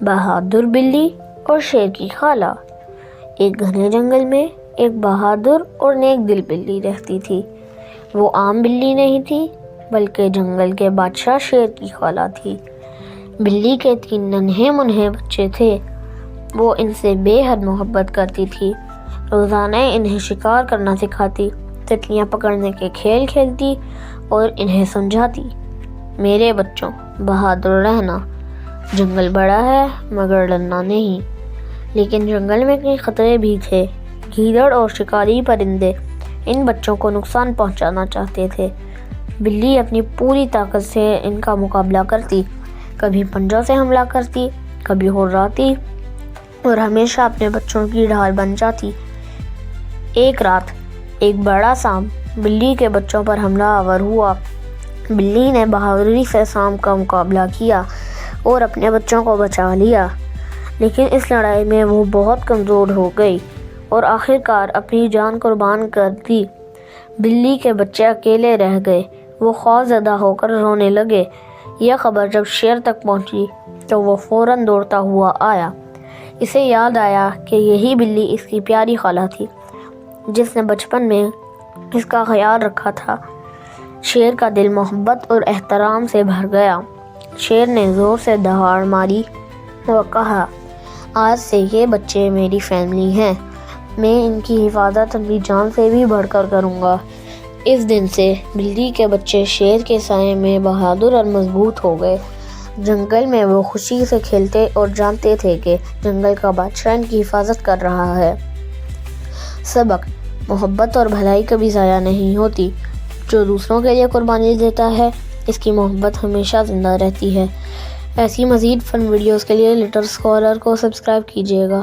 بہادر بلی اور شیر کی خالہ۔ ایک گھنے جنگل میں ایک بہادر اور نیک دل بلی رہتی تھی۔ وہ عام بلی نہیں تھی بلکہ جنگل کے بادشاہ شیر کی خالہ تھی۔ بلی کے 3 ننھے منھے بچے تھے۔ وہ ان سے بے حد محبت کرتی تھی۔ روزانہ انہیں شکار کرنا سکھاتی، تتلیاں پکڑنے کے کھیل کھیلتی اور انہیں سمجھاتی، میرے بچوں بہادر رہنا، جنگل بڑا ہے مگر ڈرنا نہیں۔ لیکن جنگل میں کئی خطرے بھی تھے۔ گیدڑ اور شکاری پرندے ان بچوں کو نقصان پہنچانا چاہتے تھے۔ بلی اپنی پوری طاقت سے ان کا مقابلہ کرتی، کبھی پنجوں سے حملہ کرتی، کبھی ہراتی اور ہمیشہ اپنے بچوں کی ڈھال بن جاتی۔ ایک رات ایک بڑا سانپ بلی کے بچوں پر حملہ آور ہوا۔ بلی نے بہادری سے سانپ کا مقابلہ کیا اور اپنے بچوں کو بچا لیا، لیکن اس لڑائی میں وہ بہت کمزور ہو گئی اور آخر کار اپنی جان قربان کر دی۔ بلی کے بچے اکیلے رہ گئے۔ وہ خوف زدہ ہو کر رونے لگے۔ یہ خبر جب شیر تک پہنچی تو وہ فوراً دوڑتا ہوا آیا۔ اسے یاد آیا کہ یہی بلی اس کی پیاری خالہ تھی جس نے بچپن میں اس کا خیال رکھا تھا۔ شیر کا دل محبت اور احترام سے بھر گیا۔ شیر نے زور سے دہاڑ ماری اور کہا، آج سے یہ بچے میری فیملی ہیں، میں ان کی حفاظت اپنی جان سے بھی بڑھ کر کروں گا۔ اس دن سے بلی کے بچے شیر کے سائے میں بہادر اور مضبوط ہو گئے۔ جنگل میں وہ خوشی سے کھیلتے اور جانتے تھے کہ جنگل کا بادشاہ ان کی حفاظت کر رہا ہے۔ سبق: محبت اور بھلائی کبھی ضائع نہیں ہوتی۔ جو دوسروں کے لیے قربانی دیتا ہے اس کی محبت ہمیشہ زندہ رہتی ہے۔ ایسی مزید فن ویڈیوز کے لیے لٹل اسکالر کو سبسکرائب کیجیے گا۔